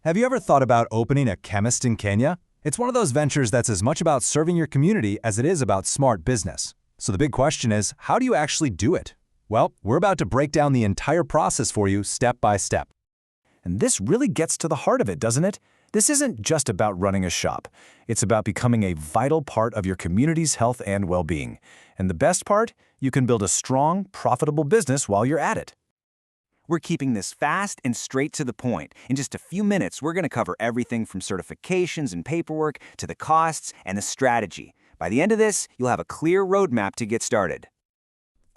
Have you ever thought about opening a chemist in Kenya? It's one of those ventures that's as much about serving your community as it is about smart business. So the big question is, how do you actually do it? Well, we're about to break down the entire process for you step by step. And this really gets to the heart of it, doesn't it? This isn't just about running a shop. It's about becoming a vital part of your community's health and well-being. And the best part? You can build a strong, profitable business while you're at it. We're keeping this fast and straight to the point. In just a few minutes, we're going to cover everything from certifications and paperwork to the costs and the strategy. By the end of this, you'll have a clear roadmap to get started.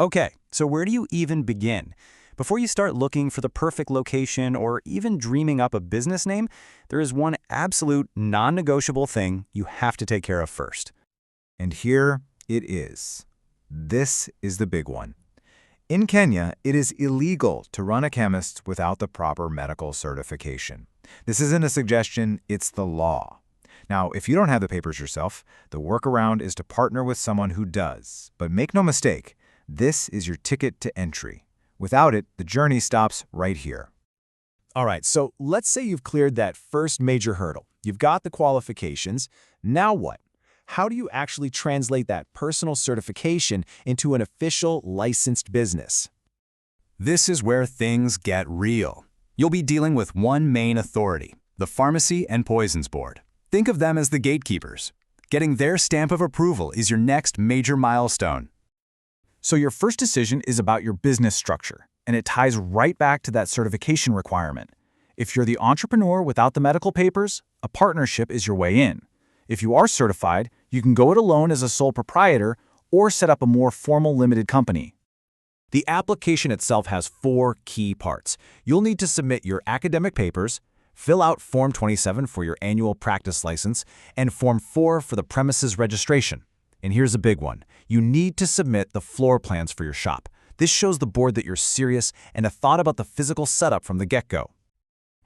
Okay, so where do you even begin? Before you start looking for the perfect location or even dreaming up a business name, there is one absolute non-negotiable thing you have to take care of first. And here it is. This is the big one. In Kenya, it is illegal to run a chemist without the proper medical certification. This isn't a suggestion, it's the law. Now, if you don't have the papers yourself, the workaround is to partner with someone who does. But make no mistake, this is your ticket to entry. Without it, the journey stops right here. All right, so let's say you've cleared that first major hurdle. You've got the qualifications. Now what? How do you actually translate that personal certification into an official licensed business? This is where things get real. You'll be dealing with one main authority, the Pharmacy and Poisons Board. Think of them as the gatekeepers. Getting their stamp of approval is your next major milestone. So your first decision is about your business structure, and it ties right back to that certification requirement. If you're the entrepreneur without the medical papers, a partnership is your way in. If you are certified, you can go it alone as a sole proprietor or set up a more formal limited company. The application itself has 4 key parts. You'll need to submit your academic papers, fill out Form 27 for your annual practice license, and Form 4 for the premises registration. And here's a big one. You need to submit the floor plans for your shop. This shows the board that you're serious and have thought about the physical setup from the get-go.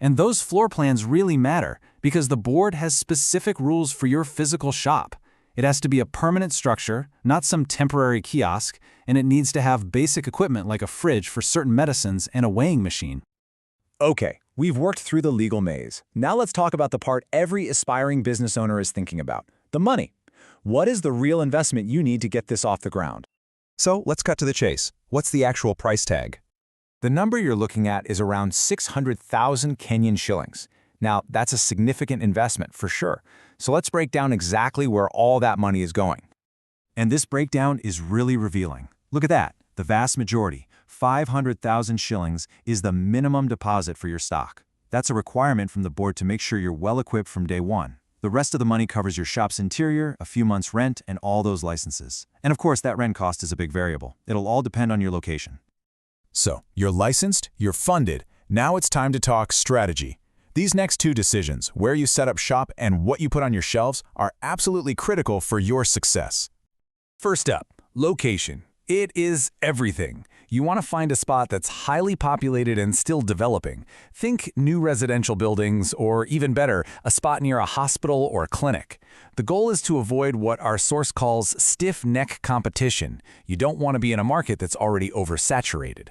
And those floor plans really matter because the board has specific rules for your physical shop. It has to be a permanent structure, not some temporary kiosk, and it needs to have basic equipment like a fridge for certain medicines and a weighing machine. Okay, we've worked through the legal maze. Now let's talk about the part every aspiring business owner is thinking about, the money. What is the real investment you need to get this off the ground? So let's cut to the chase. What's the actual price tag? The number you're looking at is around 600,000 Kenyan shillings. Now, that's a significant investment for sure. So let's break down exactly where all that money is going. And this breakdown is really revealing. Look at that. The vast majority, 500,000 shillings, is the minimum deposit for your stock. That's a requirement from the board to make sure you're well equipped from day one. The rest of the money covers your shop's interior, a few months' rent, and all those licenses. And of course, that rent cost is a big variable. It'll all depend on your location. So, you're licensed, you're funded. Now it's time to talk strategy. These next 2 decisions, where you set up shop and what you put on your shelves, are absolutely critical for your success. First up, location. It is everything. You want to find a spot that's highly populated and still developing. Think new residential buildings, or even better, a spot near a hospital or a clinic. The goal is to avoid what our source calls stiff neck competition. You don't want to be in a market that's already oversaturated.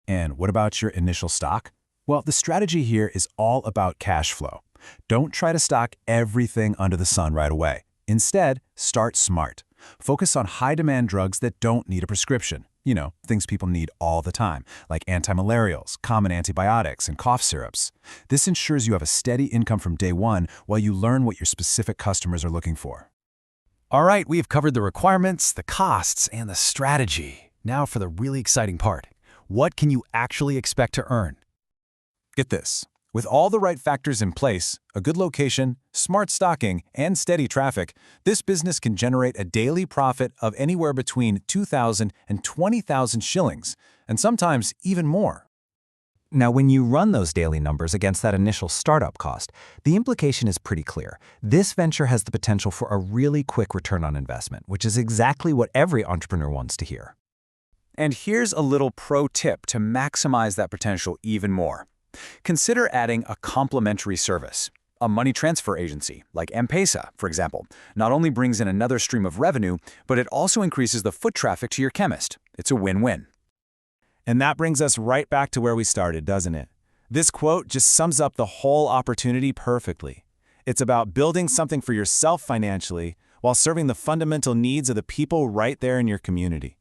And what about your initial stock? Well, the strategy here is all about cash flow. Don't try to stock everything under the sun right away. Instead, start smart. Focus on high-demand drugs that don't need a prescription. You know, things people need all the time, like antimalarials, common antibiotics, and cough syrups. This ensures you have a steady income from day one while you learn what your specific customers are looking for. All right, we have covered the requirements, the costs, and the strategy. Now for the really exciting part. What can you actually expect to earn? Get this. With all the right factors in place, a good location, smart stocking, and steady traffic, this business can generate a daily profit of anywhere between 2,000 and 20,000 shillings, and sometimes even more. Now, when you run those daily numbers against that initial startup cost, the implication is pretty clear. This venture has the potential for a really quick return on investment, which is exactly what every entrepreneur wants to hear. And here's a little pro tip to maximize that potential even more. Consider adding a complementary service. A money transfer agency, like M-Pesa, for example, not only brings in another stream of revenue, but it also increases the foot traffic to your chemist. It's a win-win. And that brings us right back to where we started, doesn't it? This quote just sums up the whole opportunity perfectly. It's about building something for yourself financially while serving the fundamental needs of the people right there in your community.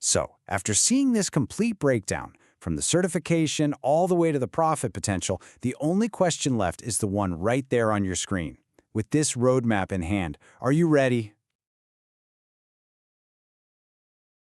So, after seeing this complete breakdown, from the certification all the way to the profit potential, the only question left is the one right there on your screen. With this roadmap in hand, are you ready?